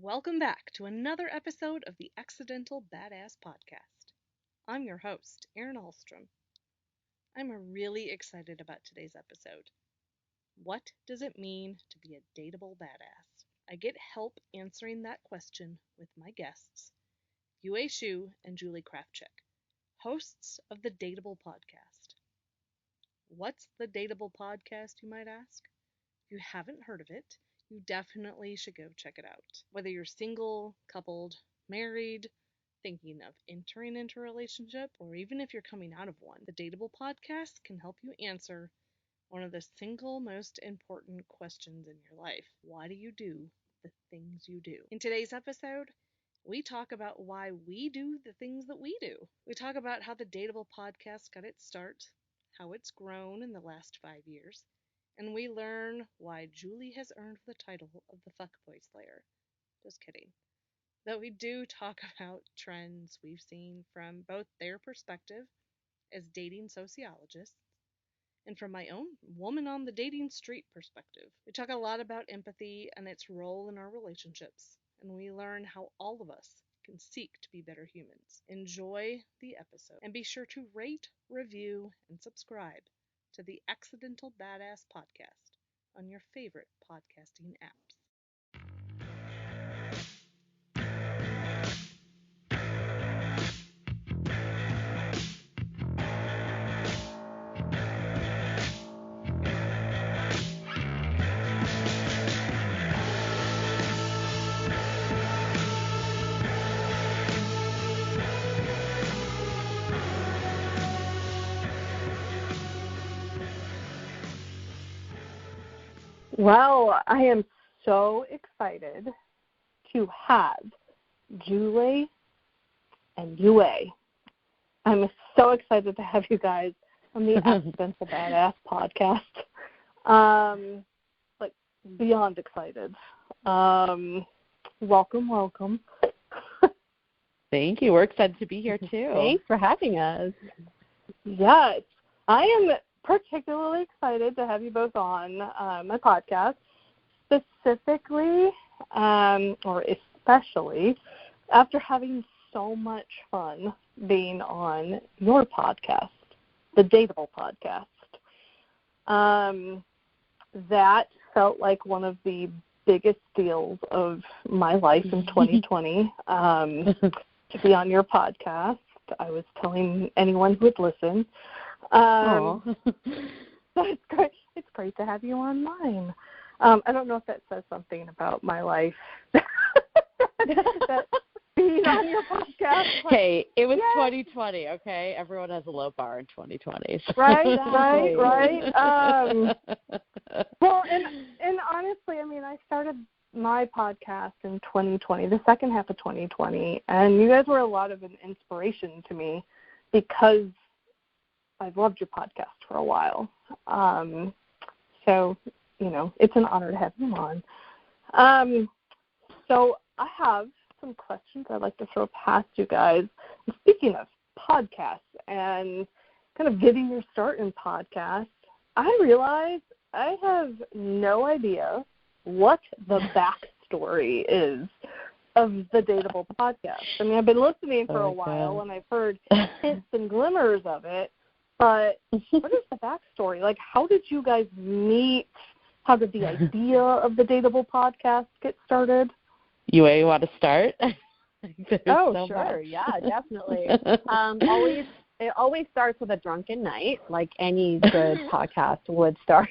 Welcome back to another episode of the Dateable Badass Podcast. I'm your host, Erin Ahlstrom. I'm really excited about today's episode. What does it mean to be a dateable badass? I get help answering that question with my guests, Youre and Julie Krafchick, hosts of the Dateable Podcast. What's the Dateable Podcast, you might ask? If you haven't heard of it, you definitely should go check it out. Whether you're single, coupled, married, thinking of entering into a relationship, or even if you're coming out of one, the Dateable Podcast can help you answer one of the single most important questions in your life. Why do you do the things you do? In today's episode, we talk about why we do the things that we do. We talk about how the Dateable Podcast got its start, how it's grown in the last 5 years, and we learn why Julie has earned the title of the Fuckboy Slayer. Just kidding. Though we do talk about trends we've seen from both their perspective as dating sociologists and from my own woman on the dating street perspective. We talk a lot about empathy and its role in our relationships, and we learn how all of us can seek to be better humans. Enjoy the episode, and be sure to rate, review, and subscribe to the Dateable Badass Podcast on your favorite podcasting apps. Well, I am so excited to have Julie and Youre. I'm so excited to have you guys on the Dateable Badass Podcast. Beyond excited. Welcome. Thank you. We're excited to be here, too. Thanks for having us. Yes, I am particularly excited to have you both on my podcast, specifically, or especially, after having so much fun being on your podcast, the Dateable Podcast. That felt like one of the biggest deals of my life in 2020, to be on your podcast. I was telling anyone who would listen. So it's great. It's great to have you on mine. I don't know if that says something about my life. That being on your podcast. Hey, it was 2020. Okay, everyone has a low bar in 2020. So. Right. Well, and honestly, I mean, I started my podcast in 2020, the second half of 2020, and you guys were a lot of an inspiration to me because I've loved your podcast for a while. So, it's an honor to have you on. So I have some questions I'd like to throw past you guys. And speaking of podcasts and kind of getting your start in podcasts, I realize I have no idea what the backstory is of the Dateable Podcast. I mean, I've been listening for a while, and I've heard hints and glimmers of it. But what is the backstory? Like, how did you guys meet? How did the idea of the Dateable Podcast get started? You want to start? Sure. Yeah, definitely. It always starts with a drunken night, like any good podcast would start.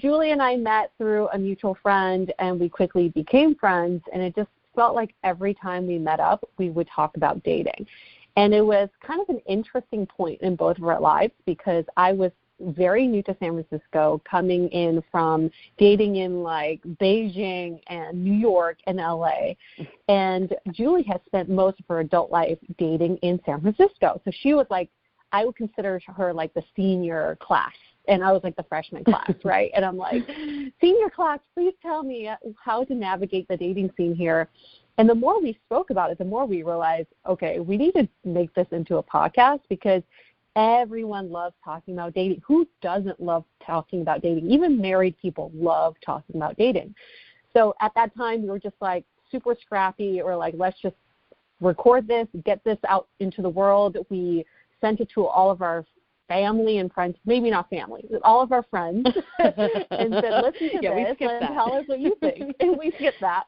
Julie and I met through a mutual friend, and we quickly became friends, and it just felt like every time we met up, we would talk about dating. And it was kind of an interesting point in both of our lives because I was very new to San Francisco, coming in from dating in like Beijing and New York and LA. And Julie has spent most of her adult life dating in San Francisco. So she was like, I would consider her like the senior class. And I was like the freshman class, right? And I'm like, senior class, please tell me how to navigate the dating scene here. And the more we spoke about it, the more we realized, okay, we need to make this into a podcast because everyone loves talking about dating. Who doesn't love talking about dating? Even married people love talking about dating. So at that time, we were just like super scrappy, or like, let's just record this, get this out into the world. We sent it to all of our family and friends, maybe not family, all of our friends, and said, listen to this and tell us what you think. And we skipped that.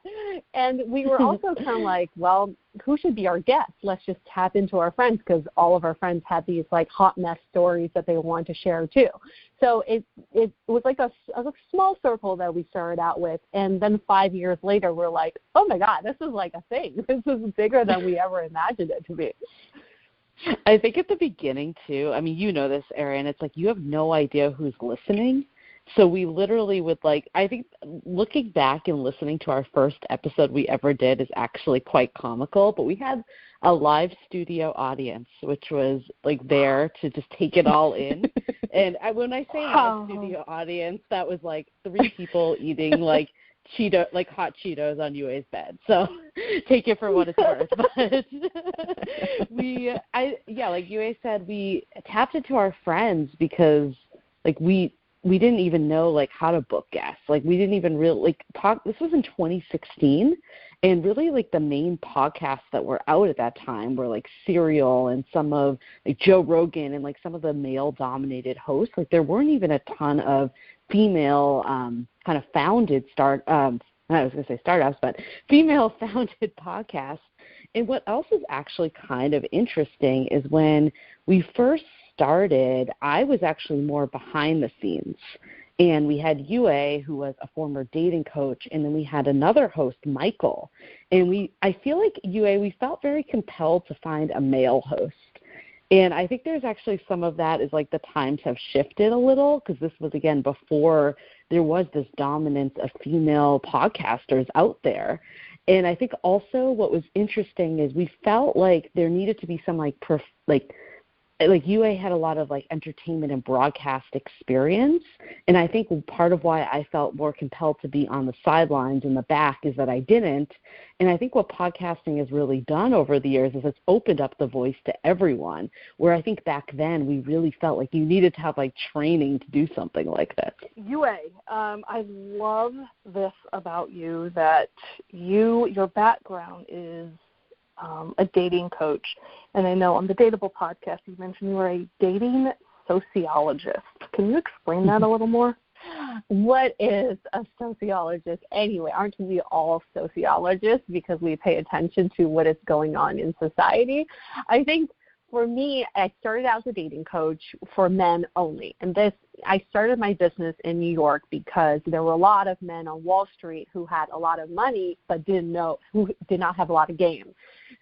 And we were also kind of like, well, who should be our guest? Let's just tap into our friends, because all of our friends had these like hot mess stories that they wanted to share too. So it was like a small circle that we started out with. And then 5 years later, we're like, oh my God, this is like a thing. This is bigger than we ever imagined it to be. I think at the beginning, too, I mean, you know this, Erin, it's like you have no idea who's listening. So we literally would like, I think looking back and listening to our first episode we ever did is actually quite comical, but we had a live studio audience, which was like there to just take it all in. And when I say live studio audience, that was like 3 people eating like hot Cheetos on Yue's bed. So take it for what it's worth. But like Yue said, we tapped into our friends because like we didn't even know like how to book guests. Like we didn't even really like talk. This was in 2016, and really like the main podcasts that were out at that time were like Serial and some of like Joe Rogan and like some of the male dominated hosts. Like there weren't even a ton of female kind of founded startups, but female founded podcasts. And what else is actually kind of interesting is when we first started, I was actually more behind the scenes. And we had Yue, who was a former dating coach, and then we had another host, Michael. And I feel like Yue, we felt very compelled to find a male host. And I think there's actually some of that is like the times have shifted a little, because this was, again, before there was this dominance of female podcasters out there. And I think also what was interesting is we felt like there needed to be some like Yue had a lot of like entertainment and broadcast experience, and I think part of why I felt more compelled to be on the sidelines in the back is that I didn't. And I think what podcasting has really done over the years is it's opened up the voice to everyone, where I think back then we really felt like you needed to have like training to do something like this. Yue, I love this about you, that your background is a dating coach. And I know on the Dateable Podcast you mentioned you were a dating sociologist. Can you explain that a little more? What is a sociologist anyway? Aren't we all sociologists because we pay attention to what is going on in society? I think for me, I started out as a dating coach for men only. And I started my business in New York because there were a lot of men on Wall Street who had a lot of money but who did not have a lot of game.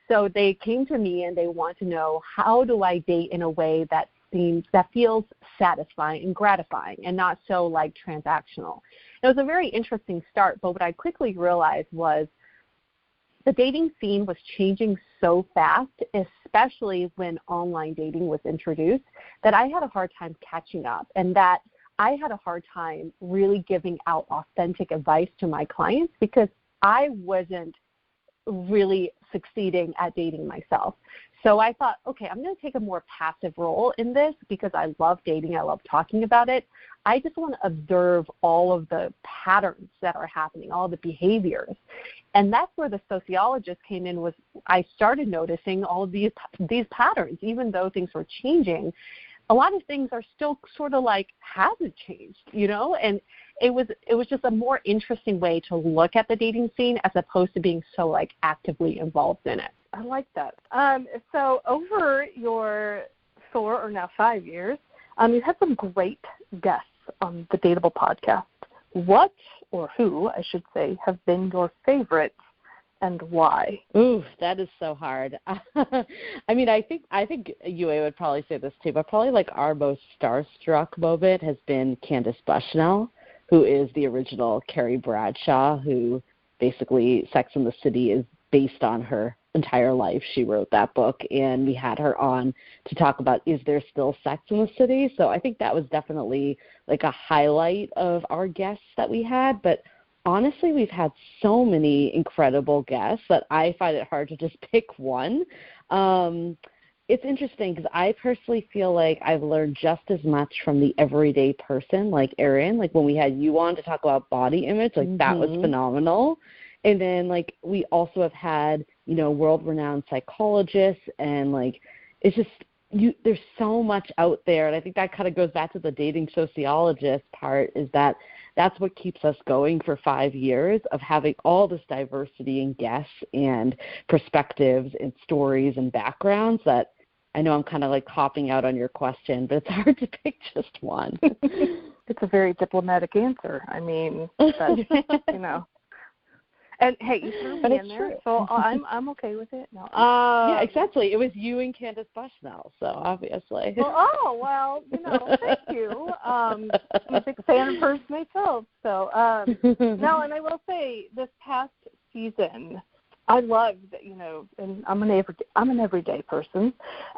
So they came to me and they want to know, how do I date in a way that feels satisfying and gratifying and not so like transactional? It was a very interesting start, but what I quickly realized was the dating scene was changing so fast, especially when online dating was introduced, that I had a hard time catching up, and that I had a hard time really giving out authentic advice to my clients because I wasn't really succeeding at dating myself. So I thought, okay, I'm going to take a more passive role in this because I love dating. I love talking about it. I just want to observe all of the patterns that are happening, all the behaviors. And that's where the sociologist came in. I started noticing all of these patterns. Even though things were changing, a lot of things are still sort of like, hasn't changed, and it was just a more interesting way to look at the dating scene as opposed to being so like actively involved in it. I like that. So over your 4 or now 5 years, you've had some great guests on the Dateable Podcast. What, or who, I should say, have been your favorites and why? Ooh, that is so hard. I mean, I think Yue would probably say this too, but probably like our most starstruck moment has been Candace Bushnell, who is the original Carrie Bradshaw, who basically Sex and the City is based on her entire life. She wrote that book, and we had her on to talk about, is there still sex in the city? So I think that was definitely like a highlight of our guests that we had. But honestly, we've had so many incredible guests that I find it hard to just pick one. it's interesting because I personally feel like I've learned just as much from the everyday person, like Erin, like when we had you on to talk about body image, like that was phenomenal. And then like we also have had, you know, world-renowned psychologists, and like it's just there's so much out there. And I think that kind of goes back to the dating sociologist part, is that that's what keeps us going for 5 years, of having all this diversity in guests and perspectives and stories and backgrounds. That I know I'm kind of like hopping out on your question, but it's hard to pick just one. It's a very diplomatic answer. I mean, that's, you know. And hey, you threw me in there, so I'm okay with it. No. Yeah, exactly. It was you and Candace Bushnell, so obviously. Well, you know, thank you. I'm a big fan of hers myself. So no, and I will say this past season, I loved, you know, and I'm an everyday person.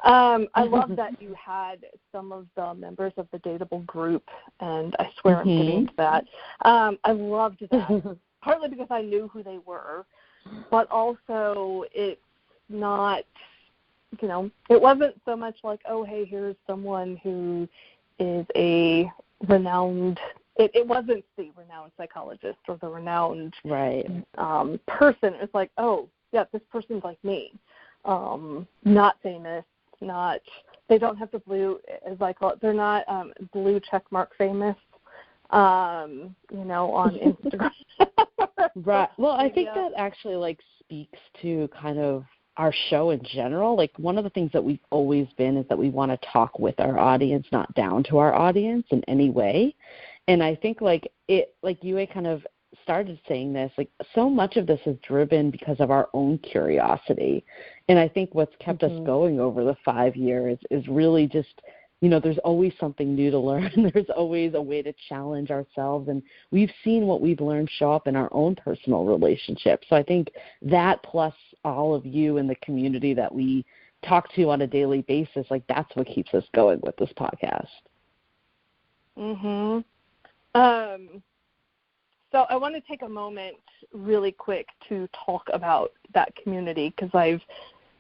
I love that you had some of the members of the Dateable group, and I swear I'm getting to that. I loved that. Partly because I knew who they were, but also it's not, you know, it wasn't so much like, oh, hey, here's someone who is a renowned, it wasn't the renowned psychologist or the renowned person. It's like, oh, yeah, this person's like me, not famous, they don't have the blue, as I call it, they're not blue checkmark famous. You know, on Instagram. Right. Well, I think that actually like speaks to kind of our show in general. Like one of the things that we've always been is that we want to talk with our audience, not down to our audience in any way. And I think like Youre kind of started saying this, like so much of this is driven because of our own curiosity. And I think what's kept us going over the 5 years is really just, you know, there's always something new to learn. There's always a way to challenge ourselves. And we've seen what we've learned show up in our own personal relationships. So I think that plus all of you in the community that we talk to on a daily basis, like that's what keeps us going with this podcast. So I want to take a moment really quick to talk about that community, because I've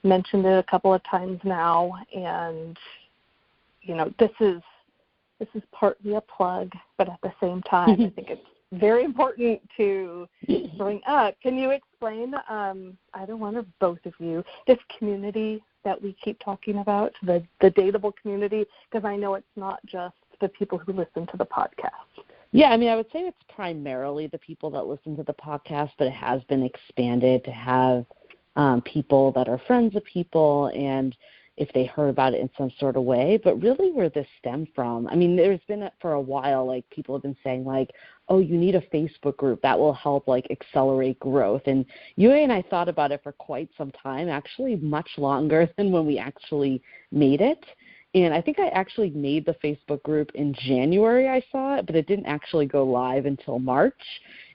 mentioned it a couple of times now, and you know, this is partly a plug, but at the same time, I think it's very important to bring up. Can you explain, either one or both of you, this community that we keep talking about, the Dateable community? Because I know it's not just the people who listen to the podcast. Yeah, I mean, I would say it's primarily the people that listen to the podcast, but it has been expanded to have people that are friends of people, and if they heard about it in some sort of way. But really where this stemmed from, I mean, there's been for a while, like people have been saying like, oh, you need a Facebook group that will help like accelerate growth. And Youre and I thought about it for quite some time, actually much longer than when we actually made it. And I think I actually made the Facebook group in January, I saw it, but it didn't actually go live until March.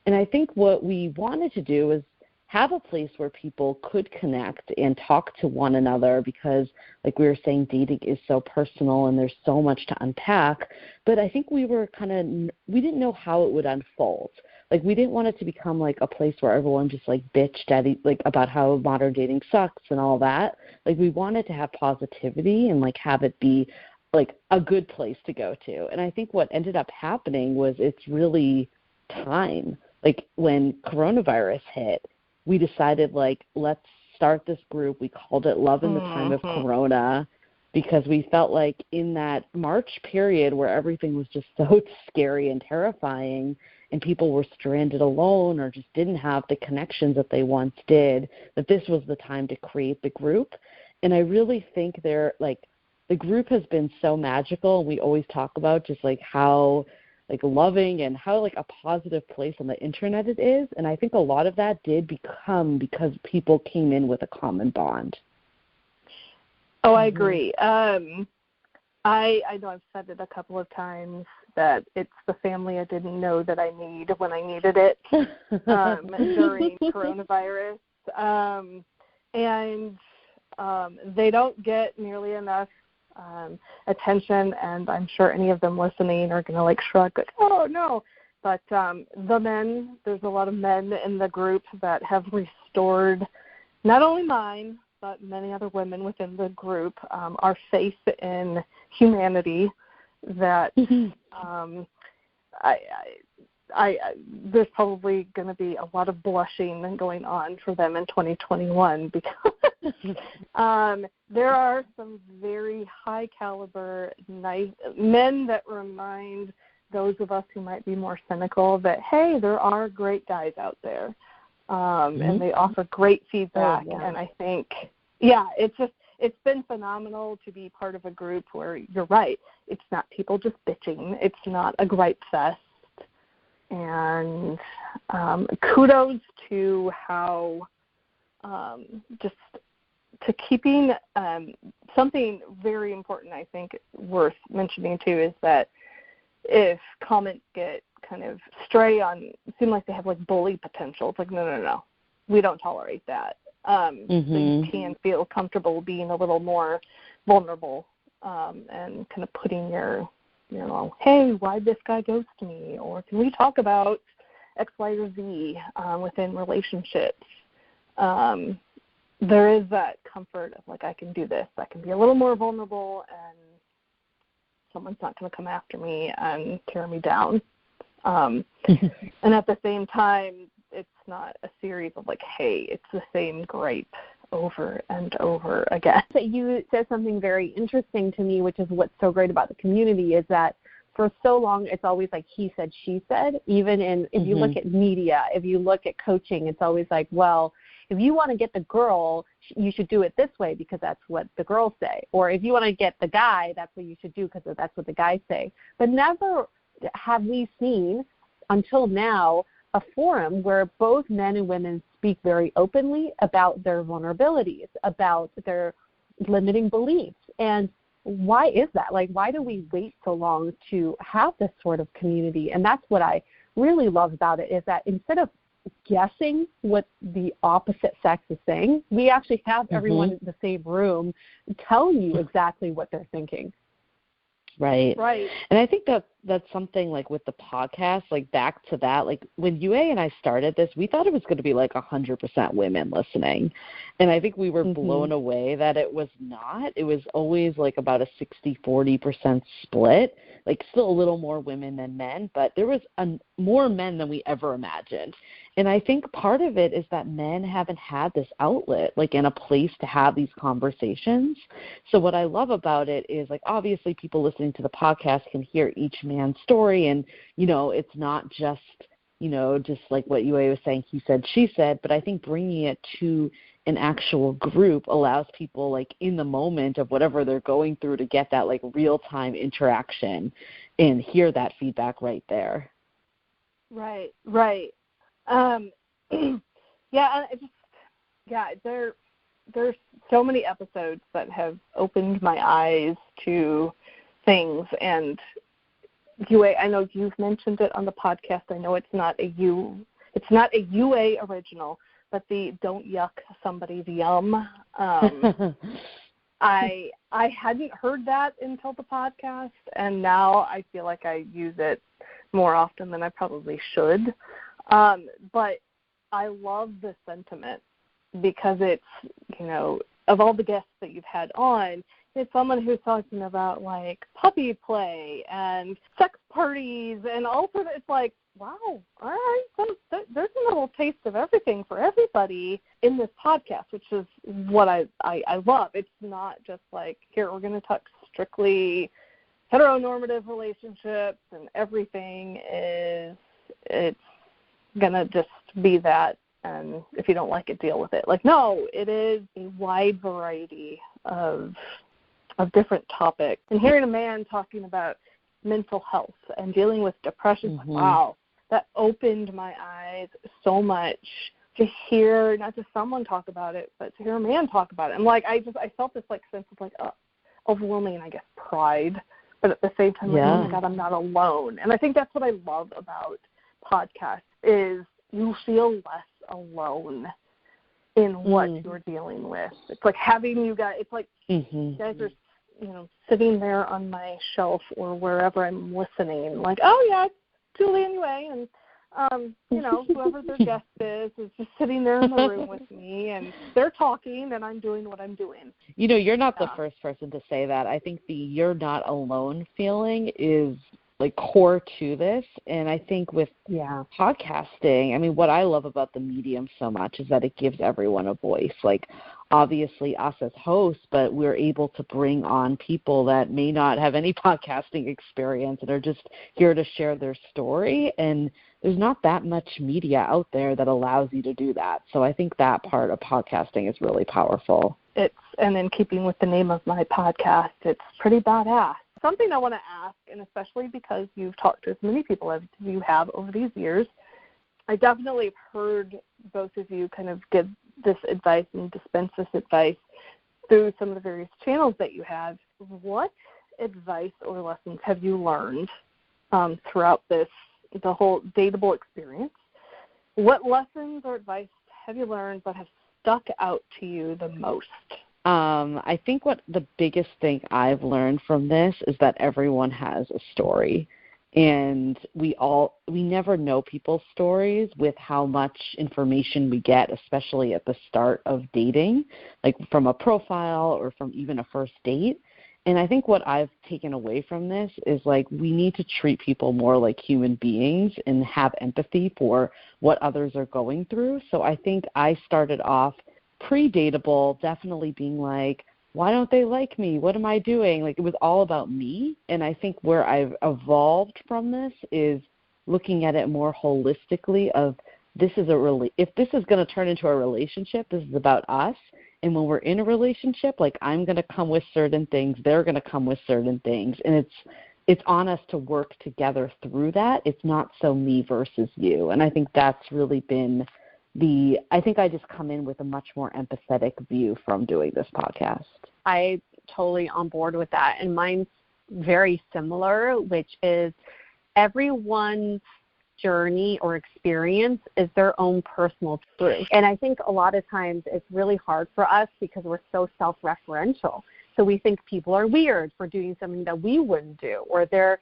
And I think what we wanted to do is have a place where people could connect and talk to one another, because like we were saying, dating is so personal and there's so much to unpack. But I think we didn't know how it would unfold. Like we didn't want it to become like a place where everyone just like bitched at like about how modern dating sucks and all that. Like we wanted to have positivity and like have it be like a good place to go to. And I think what ended up happening was it's really time. Like when coronavirus hit, we decided, like, let's start this group. We called it Love in the Time of Corona, because we felt like in that March period where everything was just so scary and terrifying and people were stranded alone or just didn't have the connections that they once did, that this was the time to create the group. And I really think the group has been so magical, and we always talk about just, like, how – like loving and how like a positive place on the internet it is. And I think a lot of that did become because people came in with a common bond. Oh, I agree. I know I've said it a couple of times that it's the family I didn't know that I need when I needed it during coronavirus. And they don't get nearly enough attention, and I'm sure any of them listening are going to like shrug, like, oh no. But the men, there's a lot of men in the group that have restored not only mine, but many other women within the group, our faith in humanity that there's probably going to be a lot of blushing going on for them in 2021 because there are some very high caliber, nice men that remind those of us who might be more cynical that, hey, there are great guys out there, and they offer great feedback. And I think, it's been phenomenal to be part of a group where you're right. It's not people just bitching. It's not a gripe fest. And kudos to how just to keeping something very important, I think, worth mentioning too, is that if comments get kind of stray on, seem like they have like bully potential, it's like, no, we don't tolerate that. So you can feel comfortable being a little more vulnerable and kind of putting your, hey, why'd this guy ghost me? Or can we talk about X, Y, or Z within relationships? There is that comfort of like, I can do this. I can be a little more vulnerable and someone's not going to come after me and tear me down. And at the same time, it's not a series of like, hey, it's the same gripe over and over again. So you said something very interesting to me, which is what's so great about the community is that for so long it's always like he said, she said. Even if you look at media, if you look at coaching, it's always like, well, if you want to get the girl, you should do it this way because that's what the girls say. Or if you want to get the guy, that's what you should do because that's what the guys say. But never have we seen until now a forum where both men and women speak very openly about their vulnerabilities, about their limiting beliefs. And why is that? Like, why do we wait so long to have this sort of community? And that's what I really love about it, is that instead of guessing what the opposite sex is saying, we actually have everyone in the same room telling you exactly what they're thinking. Right. And I think that's something like with the podcast, like back to that, like when Youre and I started this, we thought it was going to be like 100% women listening. And I think we were blown away that it was not. It was always like about a 60-40% split, like still a little more women than men, but there was more men than we ever imagined. And I think part of it is that men haven't had this outlet, like in a place to have these conversations. So what I love about it is, like, obviously people listening to the podcast can hear each man's story, and, it's not just, just like what Youre was saying, he said, she said, but I think bringing it to an actual group allows people, like, in the moment of whatever they're going through to get that, like, real-time interaction and hear that feedback right there. Right. There's so many episodes that have opened my eyes to things, and Youre, I know you've mentioned it on the podcast. I know it's not a Youre original, but the don't yuck somebody's yum. I hadn't heard that until the podcast, and now I feel like I use it more often than I probably should. But I love the sentiment because it's, of all the guests that you've had on, it's someone who's talking about, like, puppy play and sex parties and all sorts of, it's like, wow, all right, so there's a little taste of everything for everybody in this podcast, which is what I love. It's not just like, here, we're going to talk strictly heteronormative relationships and everything it's going to just be that, and if you don't like it, deal with it. Like, no, it is a wide variety of different topics. And hearing a man talking about mental health and dealing with depression, like, wow, that opened my eyes so much to hear not just someone talk about it, but to hear a man talk about it. And, like, I felt this, like, sense of, like, overwhelming, I guess, pride, but at the same time, like, oh, my God, I'm not alone. And I think that's what I love about podcasts is you feel less alone in what you're dealing with. It's like having you guys, it's like you guys are, sitting there on my shelf or wherever I'm listening, like, oh, yeah, it's Julie anyway, and Whoever their guest is just sitting there in the room with me, and they're talking, and I'm doing what I'm doing. You're not the first person to say that. I think the "you're not alone" feeling is like core to this, and I think with podcasting, I mean, what I love about the medium so much is that it gives everyone a voice. Like, obviously us as hosts, but we're able to bring on people that may not have any podcasting experience and are just here to share their story, and there's not that much media out there that allows you to do that. So I think that part of podcasting is really powerful. And in keeping with the name of my podcast, it's pretty badass. Something I want to ask, and especially because you've talked to as many people as you have over these years, I definitely have heard both of you kind of give this advice and dispense this advice through some of the various channels that you have. What advice or lessons have you learned throughout the whole Dateable experience? What lessons or advice have you learned that have stuck out to you the most? I think what the biggest thing I've learned from this is that everyone has a story, and we never know people's stories with how much information we get, especially at the start of dating, like from a profile or from even a first date. And I think what I've taken away from this is, like, we need to treat people more like human beings and have empathy for what others are going through. So I think I started off pre-Dateable definitely being like, why don't they like me? What am I doing? Like, it was all about me. And I think where I've evolved from this is looking at it more holistically of if this is going to turn into a relationship, this is about us. And when we're in a relationship, like, I'm going to come with certain things, they're going to come with certain things. And it's on us to work together through that. It's not so me versus you. And I think that's really been I think I just come in with a much more empathetic view from doing this podcast. I totally on board with that. And mine's very similar, which is everyone's journey or experience is their own personal truth. And I think a lot of times it's really hard for us because we're so self-referential. So we think people are weird for doing something that we wouldn't do, or they're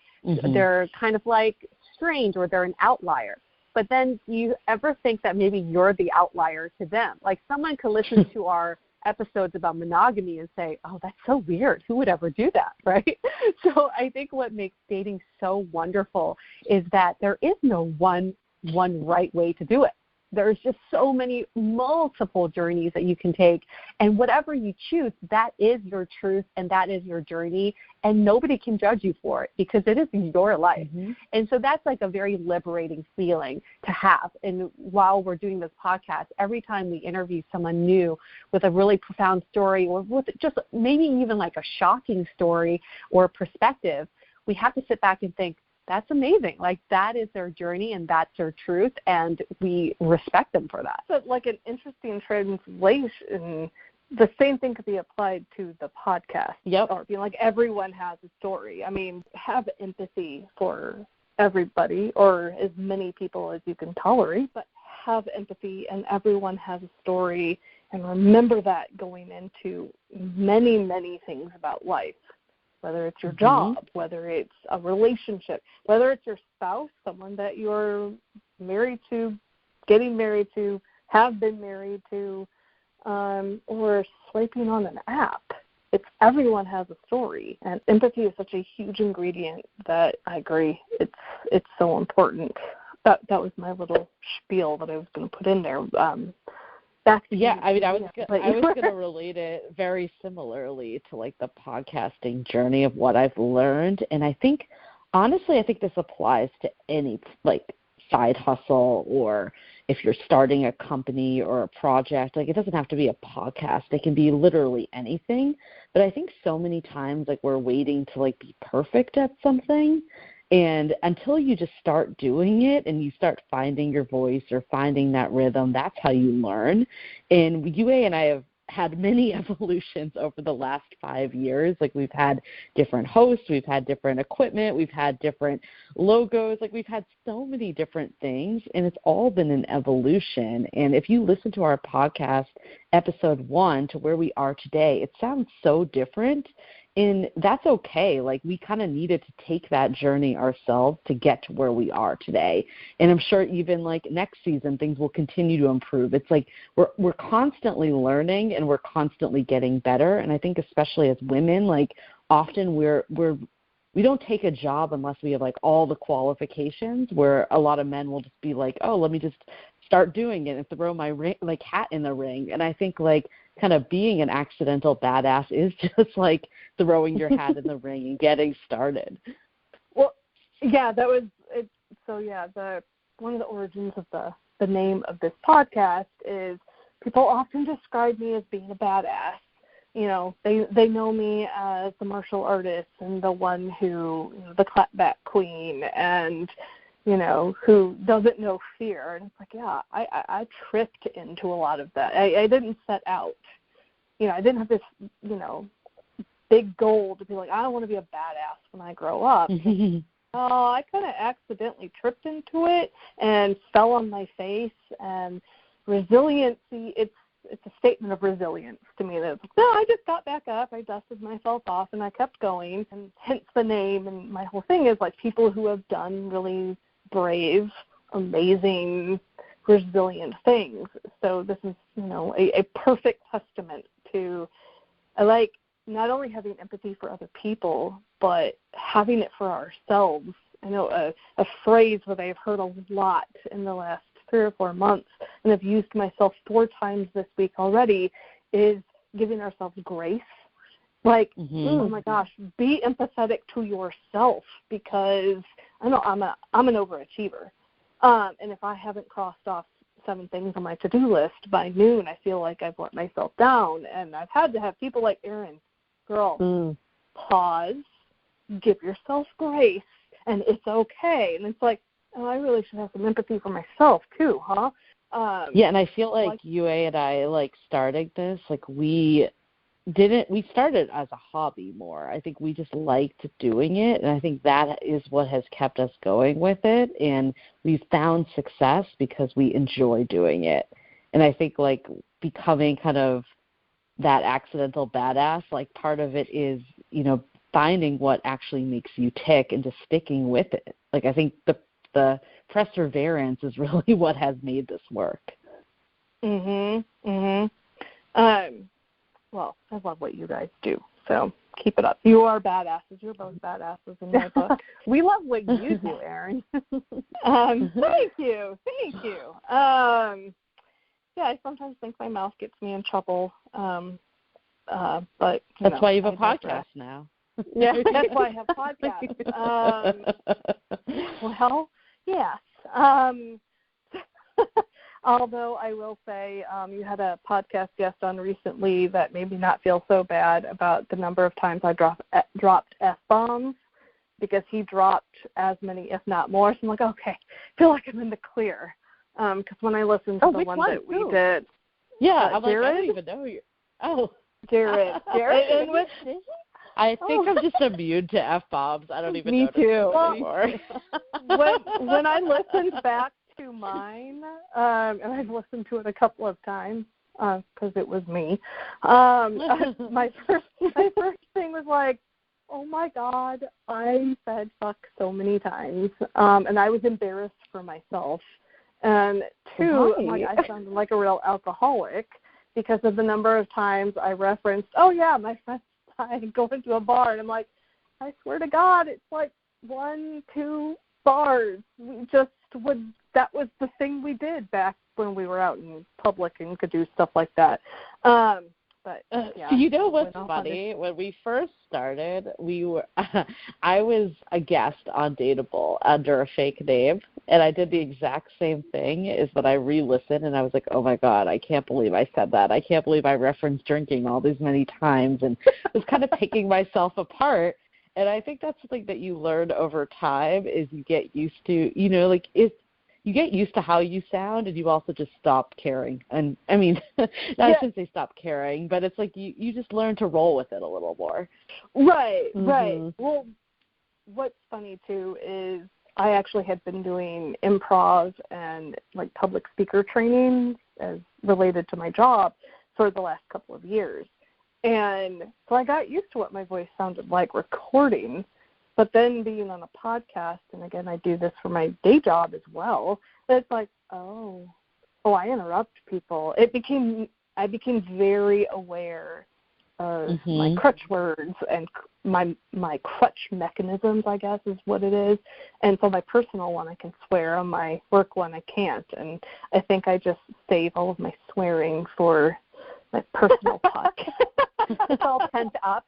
kind of like strange, or they're an outlier. But then do you ever think that maybe you're the outlier to them? Like, someone could listen to our episodes about monogamy and say, oh, that's so weird. Who would ever do that, right? So I think what makes dating so wonderful is that there is no one right way to do it. There's just so many multiple journeys that you can take, and whatever you choose, that is your truth and that is your journey, and nobody can judge you for it because it is your life. And so that's like a very liberating feeling to have. And while we're doing this podcast, every time we interview someone new with a really profound story, or with just maybe even like a shocking story or perspective, we have to sit back and think, that's amazing. Like, that is their journey and that's their truth, and we respect them for that. But like an interesting translation, the same thing could be applied to the podcast. Yep. Or being like, everyone has a story. I mean, have empathy for everybody, or as many people as you can tolerate, but have empathy, and everyone has a story, and remember that going into many, many things about life. Whether it's your job, whether it's a relationship, whether it's your spouse, someone that you're married to, getting married to, have been married to, or swiping on an app. Everyone has a story, and empathy is such a huge ingredient that I agree it's so important. That was my little spiel that I was going to put in there. I was going to relate it very similarly to like the podcasting journey of what I've learned. And I think, honestly, this applies to any like side hustle, or if you're starting a company or a project. Like, it doesn't have to be a podcast. It can be literally anything. But I think so many times, like, we're waiting to like be perfect at something. And until you just start doing it and you start finding your voice or finding that rhythm, that's how you learn. And Youre and I have had many evolutions over the last 5 years. Like, we've had different hosts, we've had different equipment, we've had different logos. Like, we've had so many different things, and it's all been an evolution. And if you listen to our podcast, episode 1, to where we are today, it sounds so different. And that's okay. Like, we kind of needed to take that journey ourselves to get to where we are today. And I'm sure even like next season, things will continue to improve. It's like we're constantly learning and we're constantly getting better. And I think especially as women, like often we don't take a job unless we have like all the qualifications, where a lot of men will just be like, oh, let me just start doing it and throw my hat in the ring. And I think like kind of being an accidental badass is just like throwing your hat in the ring and getting started. Well, yeah, that was it. So yeah, one of the origins of the name of this podcast is people often describe me as being a badass. You know, they know me as the martial artist and the one who, the clapback queen, and you know, who doesn't know fear. And it's like, yeah, I tripped into a lot of that. I didn't set out. You know, I didn't have this, you know, big goal to be like, I don't want to be a badass when I grow up. I kind of accidentally tripped into it and fell on my face. And resiliency, it's a statement of resilience to me. That no, I just got back up, I dusted myself off, and I kept going. And hence the name. And my whole thing is like people who have done really brave, amazing, resilient things. So this is, you know, a perfect testament to, I like not only having empathy for other people, but having it for ourselves. I know a phrase that I've heard a lot in the last 3 or 4 months, and I've used myself 4 times this week already, is giving ourselves grace. Like, oh my gosh, be empathetic to yourself, because I know I'm an overachiever. And if I haven't crossed off 7 things on my to-do list by noon, I feel like I've let myself down. And I've had to have people like Erin, girl, pause, give yourself grace, and it's okay. And it's like, oh, I really should have some empathy for myself too, huh? Yeah, and I feel like Youre and I, like, starting this, like, we started as a hobby more. I think we just liked doing it, and I think that is what has kept us going with it. And we've found success because we enjoy doing it. And I think, like, becoming kind of that accidental badass, like, part of it is, you know, finding what actually makes you tick and just sticking with it. Like, I think the perseverance is really what has made this work. Well, I love what you guys do, so keep it up. You are badasses. You're both badasses in my book. We love what you do, Erin. Thank you. Yeah, I sometimes think my mouth gets me in trouble, but that's why you have a podcast now. Yeah, that's why I have podcasts. Well, yes. Although I will say you had a podcast guest on recently that made me not feel so bad about the number of times I dropped F-bombs, because he dropped as many, if not more. So I'm like, okay, I feel like I'm in the clear. Because when I listened to the one that we did. Yeah, I'm like, I don't even know you. Oh. Jared. I think I'm just immune to F-bombs. I don't even know. Me too. Anymore. when I listened back to mine, and I've listened to it a couple of times because it was me, my first thing was like, oh my God, I said fuck so many times, and I was embarrassed for myself. And 2, like, I sounded like a real alcoholic because of the number of times I referenced, oh yeah, my friends and I go into a bar, and I'm like, I swear to God, it's like 1, 2 bars. We just that was the thing we did back when we were out in public and could do stuff like that. But yeah, you know what's funny? When we first started, I was a guest on Dateable under a fake name, and I did the exact same thing. Is that I re-listened, and I was like, oh my God, I can't believe I said that. I can't believe I referenced drinking all these many times, and was kind of picking myself apart. And I think that's something that you learn over time, is you get used to, you know, like, you get used to how you sound, and you also just stop caring. And I mean, I shouldn't say stop caring, but it's like you just learn to roll with it a little more. Right. Well, what's funny too is I actually had been doing improv and like public speaker training as related to my job for the last couple of years. And so I got used to what my voice sounded like recording, but then being on a podcast, and again, I do this for my day job as well, it's like, oh, I interrupt people. I became very aware of my crutch words and my crutch mechanisms, I guess is what it is. And so my personal one I can swear, on my work one I can't. And I think I just save all of my swearing for my personal podcast. It's all pent up.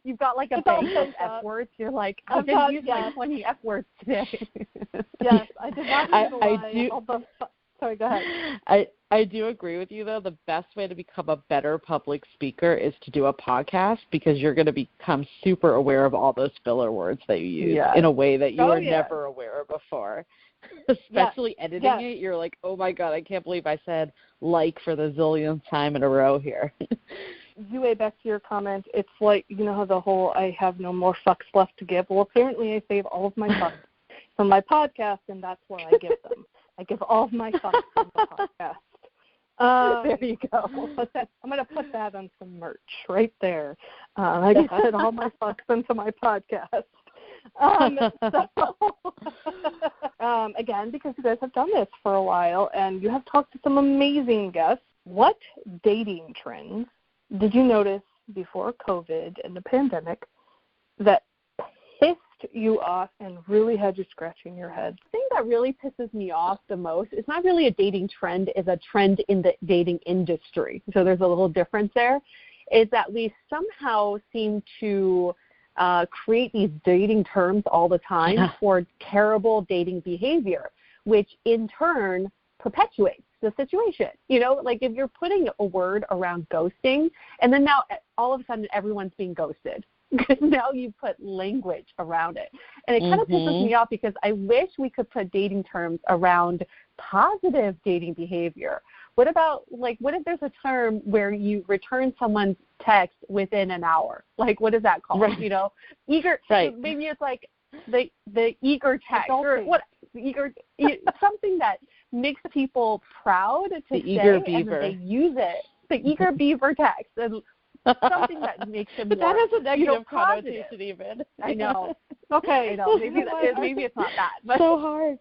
You've got like a bank of F words. You're like, I've been using like 20 F words today. Yes, I did not utilize Sorry, go ahead. I do agree with you, though. The best way to become a better public speaker is to do a podcast, because you're going to become super aware of all those filler words that you use in a way that you were never aware of before. Especially editing it, you're like, oh, my God, I can't believe I said like for the zillionth time in a row here. Youre, back to your comment, it's like, you know how the whole I have no more fucks left to give? Well, apparently I save all of my fucks from my podcast, and that's where I give them. I give all of my fucks from the podcast. There you go. I'm going to put that on some merch right there. I put all my fucks into my podcast. Again, because you guys have done this for a while, and you have talked to some amazing guests, what dating trends did you notice before COVID and the pandemic that pissed you off and really had you scratching your head? The thing that really pisses me off the most, it's not really a dating trend, it's a trend in the dating industry. So there's a little difference there, is that we somehow seem to create these dating terms all the time for terrible dating behavior, which in turn perpetuates the situation. You know, like if you're putting a word around ghosting, and then now all of a sudden everyone's being ghosted, because now you put language around it. And it kind of pisses me off, because I wish we could put dating terms around positive dating behavior. What about, like, what if there's a term where you return someone's text within an hour? Like, what is that called? Right. You know, eager. Right. Maybe it's like the eager text, or what? Something that makes people proud to say, eager beaver. And they use it. The eager beaver text, and something that makes them but more, that has a negative connotation even. I know. Okay. I know. Maybe it's not that. But so hard.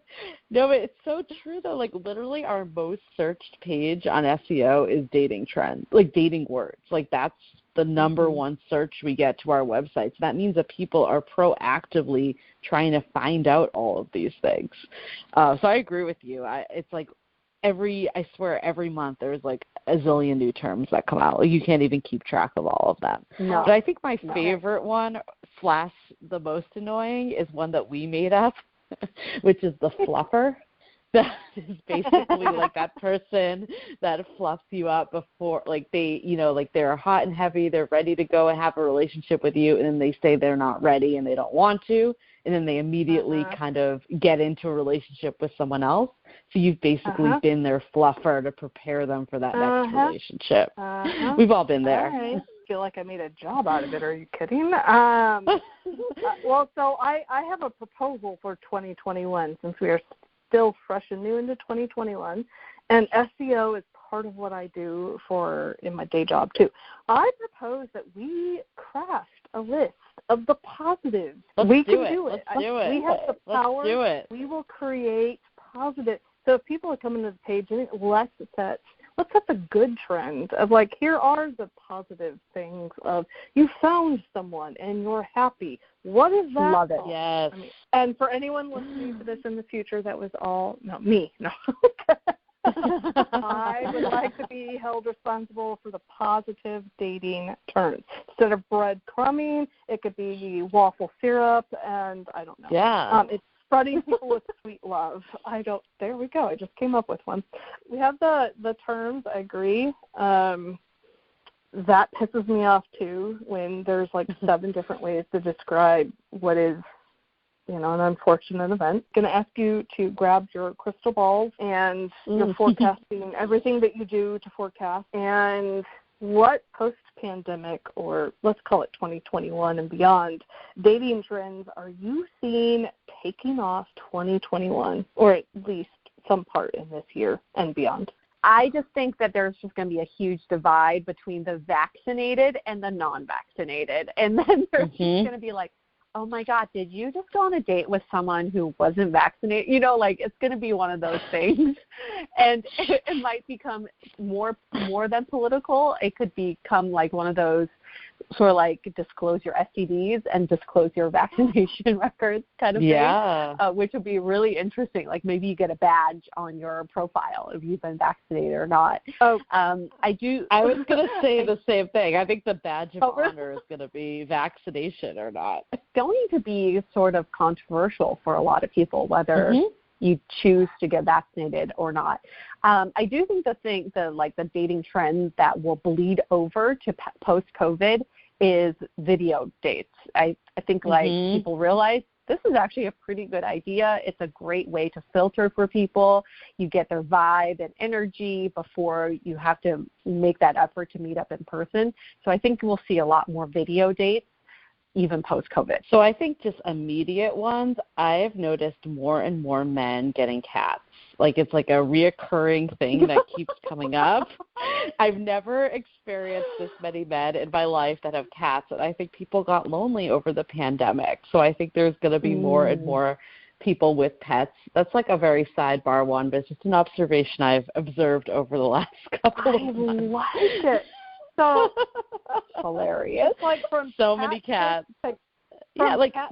No, but it's so true, though. Like, literally our most searched page on SEO is dating trends, like dating words. Like, that's the number one search we get to our website. So that means that people are proactively trying to find out all of these things. So I agree with you. It's like I swear every month there's like a zillion new terms that come out. Like, you can't even keep track of all of them. No. But I think my favorite one / the most annoying is one that we made up, which is the fluffer. That is basically like that person that fluffs you up before, like they, you know, like they're hot and heavy, they're ready to go and have a relationship with you, and then they say they're not ready and they don't want to, and then they immediately kind of get into a relationship with someone else. So you've basically been their fluffer to prepare them for that next relationship. We've all been there. All right. I feel like I made a job out of it. Are you kidding? Well, so I have a proposal for 2021, since we are still fresh and new into 2021, and SEO is part of what I do in my day job too. I propose that we craft a list of the positives. We can do it. We have the power. Let's do it. We will create positive. So if people are coming to the page, let's set the good trend of, like, here are the positive things of you found someone and you're happy. What is that? Love it. Yes. I mean, and for anyone listening to this in the future, that was all me. No. I would like to be held responsible for the positive dating terms. Instead of breadcrumbing, it could be waffle syrup, and I don't know. Yeah. It's flooding people with sweet love. There we go. I just came up with one. We have the terms, I agree. That pisses me off too, when there's like 7 different ways to describe what is, an unfortunate event. I'm going to ask you to grab your crystal balls and your forecasting, everything that you do to forecast, and what post-pandemic, or let's call it 2021 and beyond, dating trends are you seeing taking off 2021, or at least some part in this year and beyond? I just think that there's just going to be a huge divide between the vaccinated and the non-vaccinated. And then there's just going to be like, oh, my God, did you just go on a date with someone who wasn't vaccinated? You know, like it's going to be one of those things. And it might become more than political. It could become like one of those sort of like disclose your STDs and disclose your vaccination records kind of thing, which would be really interesting. Like maybe you get a badge on your profile if you've been vaccinated or not. I was going to say the same thing. I think the badge of honor is going to be vaccination or not. It's going to be sort of controversial for a lot of people, whether you choose to get vaccinated or not. I do think the dating trend that will bleed over to post-COVID is video dates. I think people realize this is actually a pretty good idea. It's a great way to filter for people. You get their vibe and energy before you have to make that effort to meet up in person. So I think we'll see a lot more video dates even post-COVID. So I think just immediate ones, I have noticed more and more men getting cats. Like it's like a reoccurring thing that keeps coming up. I've never experienced this many men in my life that have cats, and I think people got lonely over the pandemic. So I think there's going to be more and more people with pets. That's like a very sidebar one, but it's just an observation I've observed over the last couple of months. I like it. So hilarious. Like from so many cats.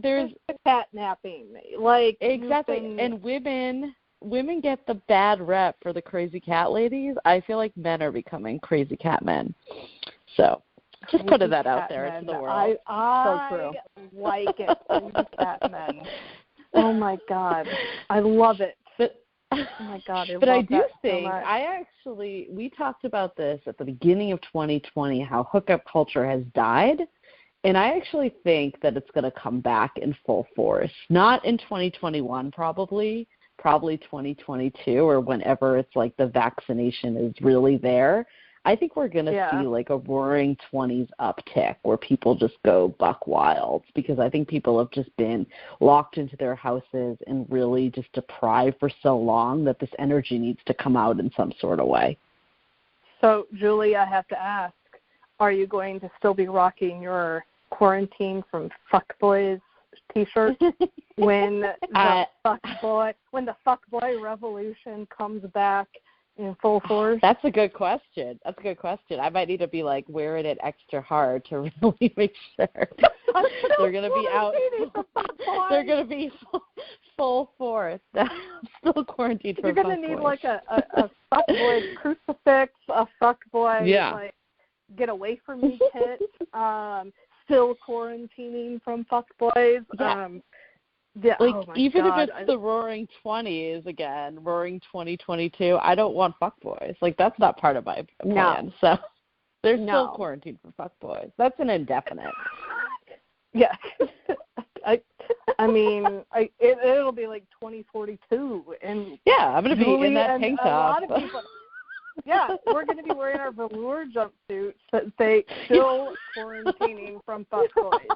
There's cat napping. Like exactly. And women get the bad rep for the crazy cat ladies. I feel like men are becoming crazy cat men. So just putting that out there into the world. I so true. Like it. Crazy cat men. Oh my God. I love it. Oh my God, I do think we talked about this at the beginning of 2020, how hookup culture has died, and I actually think that it's going to come back in full force. Not in 2021, probably 2022 or whenever it's like the vaccination is really there. I think we're going to see like a roaring 20s uptick where people just go buck wild, because I think people have just been locked into their houses and really just deprived for so long that this energy needs to come out in some sort of way. So, Julie, I have to ask, are you going to still be rocking your quarantine from fuckboys t-shirt when the fuckboy revolution comes back in full force? That's a good question. I might need to be like wearing it extra hard to really make sure they're going to be out. They're going to be full force. Still quarantined for. You're going to need like a fuckboy crucifix, a fuckboy like get away from me kit. Still quarantining from fuckboys. Even if it's the roaring 20s again, roaring 2022, I don't want fuckboys. Like, that's not part of my plan. So they're still quarantined for fuckboys. That's an indefinite. Yeah. I mean, it'll be like 2042. And I'm going to be in that tank top. A lot of people, we're going to be wearing our velour jumpsuits that say still quarantining from fuckboys.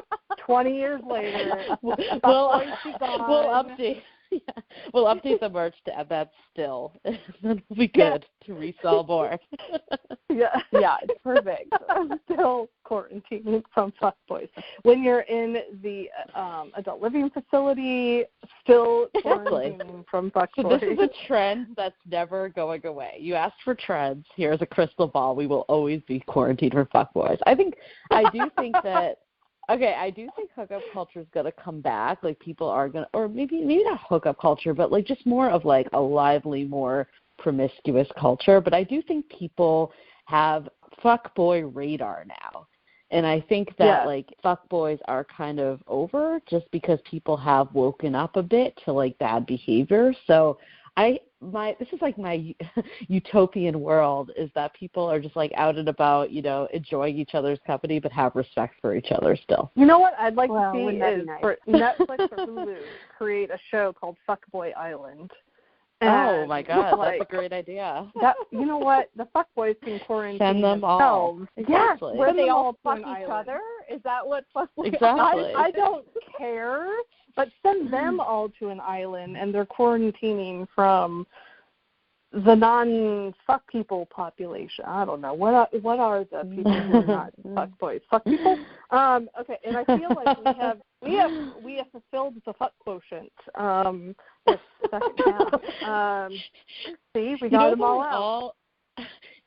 20 years later, we'll update. We'll update the merch to add that still. Then we'll be good to resell more. It's perfect. Still quarantining from fuckboys. When you're in the adult living facility, still quarantining from fuckboys. So this is a trend that's never going away. You asked for trends. Here's a crystal ball. We will always be quarantined for fuckboys. I do think hookup culture is going to come back. Like, people are going to, or maybe not hookup culture, but like just more of like a lively, more promiscuous culture. But I do think people have fuckboy radar now. And I think that like fuckboys are kind of over just because people have woken up a bit to like bad behavior. So this is like my utopian world, is that people are just like out and about, enjoying each other's company, but have respect for each other still. You know what I'd like to see is for Netflix or Hulu create a show called Fuckboy Island. Oh my God, that's a great idea. You know what? The fuckboys can quarantine Send them all. Exactly. Where they all fuck each other? Is that what fuckboys? Exactly. I don't care, but send them all to an island, and they're quarantining from the non-fuck people population. I don't know. What are the people who are not fuck boys? Fuck people? Okay, and I feel like we have fulfilled the fuck quotient this second half. See, we got them all out.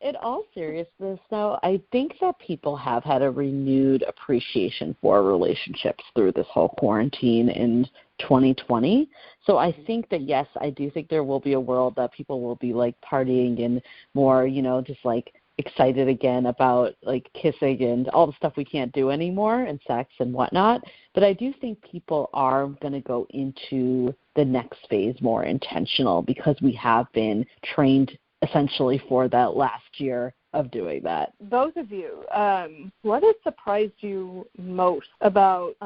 In all seriousness, though, I think that people have had a renewed appreciation for relationships through this whole quarantine in 2020. So I think that, yes, I do think there will be a world that people will be, like, partying and more, just, like, excited again about, like, kissing and all the stuff we can't do anymore and sex and whatnot. But I do think people are going to go into the next phase more intentional because we have been trained essentially for that last year of doing that. Both of you, what has surprised you most about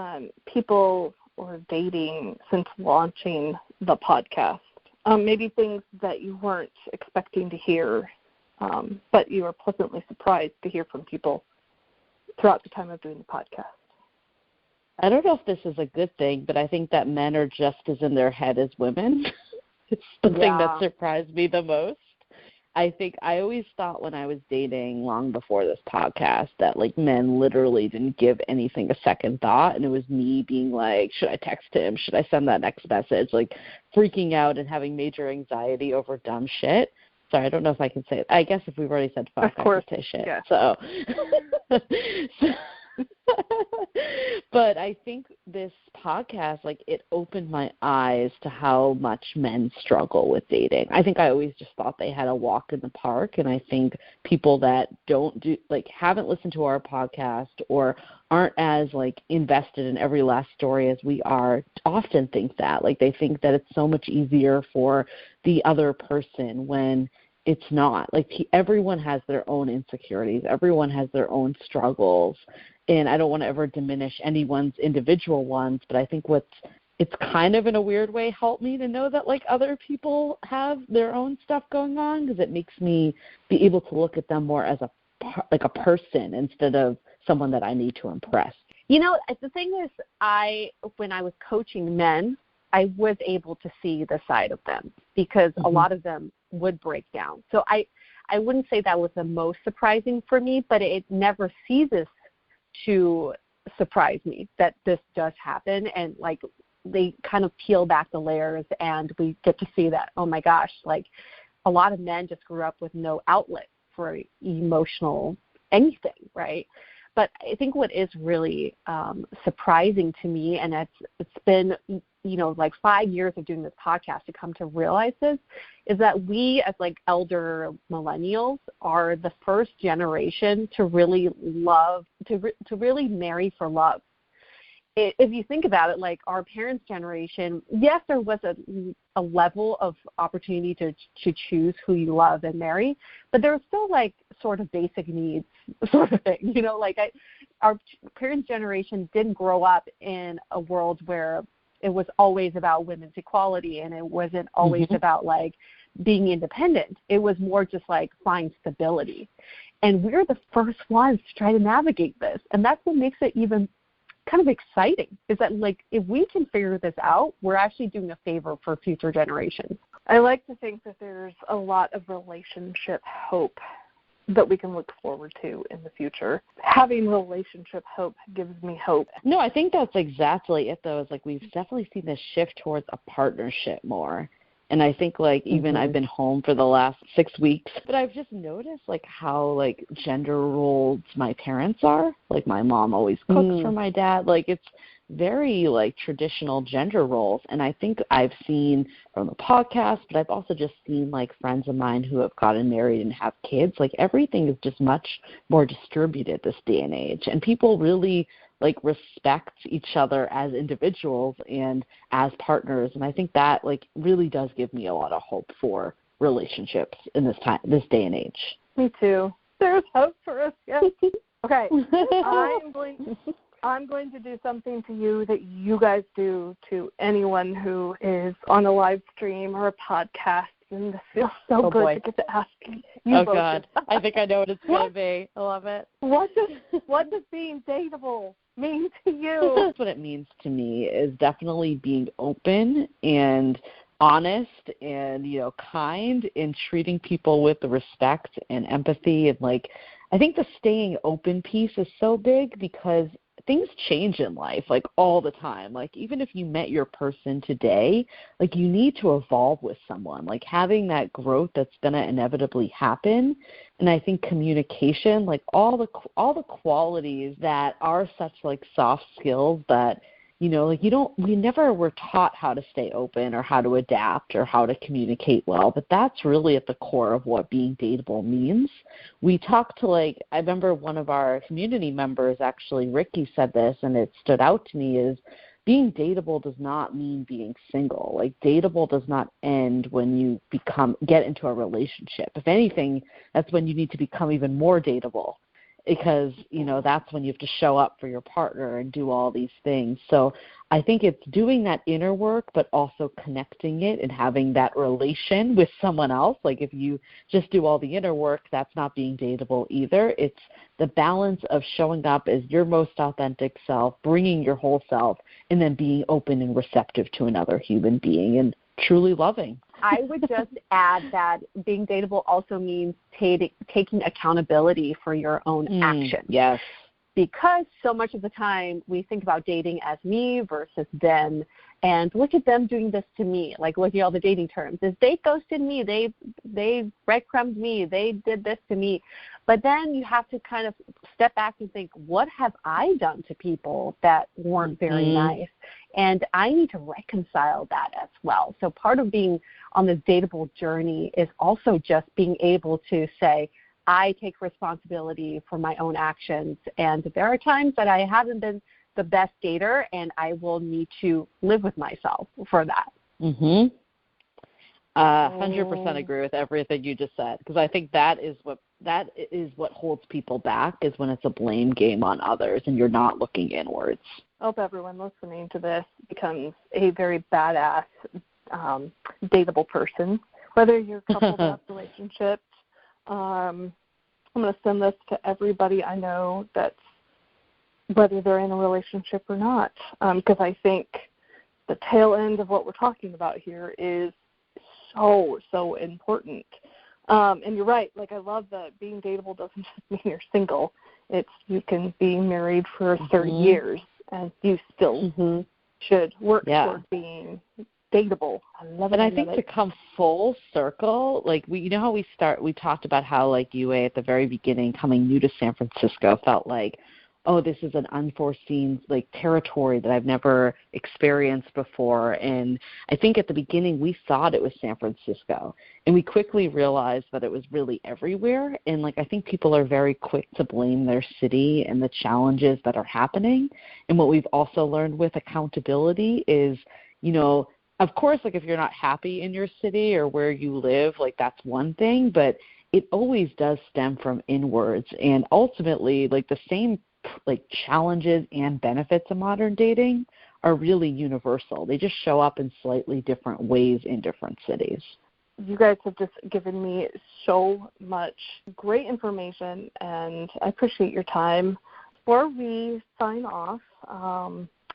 people or dating since launching the podcast? Maybe things that you weren't expecting to hear, but you were pleasantly surprised to hear from people throughout the time of doing the podcast. I don't know if this is a good thing, but I think that men are just as in their head as women. It's the thing that surprised me the most. I think I always thought when I was dating long before this podcast that, like, men literally didn't give anything a second thought, and it was me being like, should I text him? Should I send that next message? Like, freaking out and having major anxiety over dumb shit. Sorry, I don't know if I can say it. I guess if we've already said fuck, I can say shit. Yeah. So but I think this podcast, like, it opened my eyes to how much men struggle with dating. I think I always just thought they had a walk in the park, and I think people that haven't listened to our podcast or aren't as, like, invested in every last story as we are often think that. Like, they think that it's so much easier for the other person when it's not. Like, everyone has their own insecurities. Everyone has their own struggles. And I don't want to ever diminish anyone's individual ones, but I think it's kind of in a weird way helped me to know that, like, other people have their own stuff going on, because it makes me be able to look at them more as a person instead of someone that I need to impress. The thing is, when I was coaching men, I was able to see the side of them because a lot of them would break down. So I wouldn't say that was the most surprising for me, but it never ceases to surprise me that this does happen, and, like, they kind of peel back the layers and we get to see that, oh my gosh, like, a lot of men just grew up with no outlet for emotional anything, right? But I think what is really surprising to me, and it's been, like 5 years of doing this podcast to come to realize this, is that we as, like, elder millennials are the first generation to really love, to really marry for love. If you think about it, like, our parents' generation, yes, there was a level of opportunity to choose who you love and marry, but there was still, like, sort of basic needs sort of thing. Our parents' generation didn't grow up in a world where it was always about women's equality, and it wasn't always about, like, being independent. It was more just, like, find stability. And we're the first ones to try to navigate this. And that's what makes it even kind of exciting, is that, like, if we can figure this out, we're actually doing a favor for future generations. I like to think that there's a lot of relationship hope that we can look forward to in the future. Having relationship hope gives me hope. No, I think that's exactly it, though. It's like we've definitely seen this shift towards a partnership more. And I think, like, even I've been home for the last 6 weeks, but I've just noticed, like, how, like, gender roles my parents are. Like, my mom always cooks for my dad. Like, it's very, like, traditional gender roles. And I think I've seen from the podcast, but I've also just seen, like, friends of mine who have gotten married and have kids. Like, everything is just much more distributed this day and age. And people really, like, respect each other as individuals and as partners. And I think that, like, really does give me a lot of hope for relationships in this day and age. Me too. There's hope for us. Yeah. Okay. I'm going to do something to you that you guys do to anyone who is on a live stream or a podcast, and this feels so good to get to ask you. Oh, God. I think I know what it's going to be. I love it. What does being dateable mean to you? What it means to me is definitely being open and honest and, kind in treating people with respect and empathy. And like, I think the staying open piece is so big because things change in life, like all the time. Like even if you met your person today, like you need to evolve with someone, like having that growth that's going to inevitably happen. And I think communication, like all the qualities that are such like soft skills that, like we never were taught how to stay open or how to adapt or how to communicate well, but that's really at the core of what being dateable means. We talked to I remember one of our community members, actually, Ricky, said this, and it stood out to me, is being dateable does not mean being single. Like dateable does not end when you get into a relationship. If anything, that's when you need to become even more dateable. Because, that's when you have to show up for your partner and do all these things. So I think it's doing that inner work, but also connecting it and having that relation with someone else. Like if you just do all the inner work, that's not being dateable either. It's the balance of showing up as your most authentic self, bringing your whole self, and then being open and receptive to another human being and truly loving. I would just add that being dateable also means taking accountability for your own actions. Yes. Because so much of the time we think about dating as me versus them, and look at them doing this to me, like looking at all the dating terms. Is they ghosted me, they breadcrumbed me, they did this to me. But then you have to kind of step back and think, what have I done to people that weren't very nice? And I need to reconcile that as well. So part of being on this dateable journey is also just being able to say, I take responsibility for my own actions. And there are times that I haven't been the best dater, and I will need to live with myself for that. 100% agree with everything you just said, because I think that is what holds people back, is when it's a blame game on others and you're not looking inwards. I hope everyone listening to this becomes a very badass, dateable person, whether you're coupled up, relationships. I'm going to send this to everybody I know that's, whether they're in a relationship or not, because I think the tail end of what we're talking about here is so important. And you're right. Like, I love that being dateable doesn't just mean you're single. It's you can be married for 30 years and you still should work toward being dateable. I love it. And I think to come full circle, like we talked about how like Youre at the very beginning, coming new to San Francisco, felt like, oh, this is an unforeseen like territory that I've never experienced before. And I think at the beginning we thought it was San Francisco, and we quickly realized that it was really everywhere. And like I think people are very quick to blame their city and the challenges that are happening. And what we've also learned with accountability is, of course, like if you're not happy in your city or where you live, like that's one thing, but it always does stem from inwards. And ultimately, like the same like challenges and benefits of modern dating are really universal. They just show up in slightly different ways in different cities. You guys have just given me so much great information, and I appreciate your time. Before we sign off,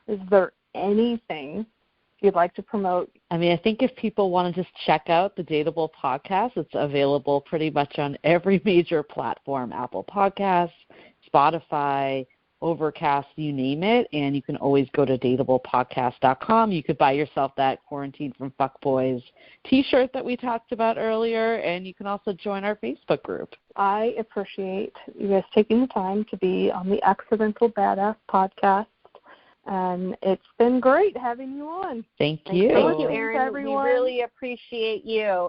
is there anything you'd like to promote? I mean, I think if people want to just check out the Dateable Podcast, it's available pretty much on every major platform, Apple Podcasts, Spotify, Overcast, you name it, and you can always go to dateablepodcast.com. You could buy yourself that Quarantine from Fuckboys t-shirt that we talked about earlier, and you can also join our Facebook group. I appreciate you guys taking the time to be on the Accidental Badass podcast, and it's been great having you on. Thank you. Thank you, Erin. We really appreciate you.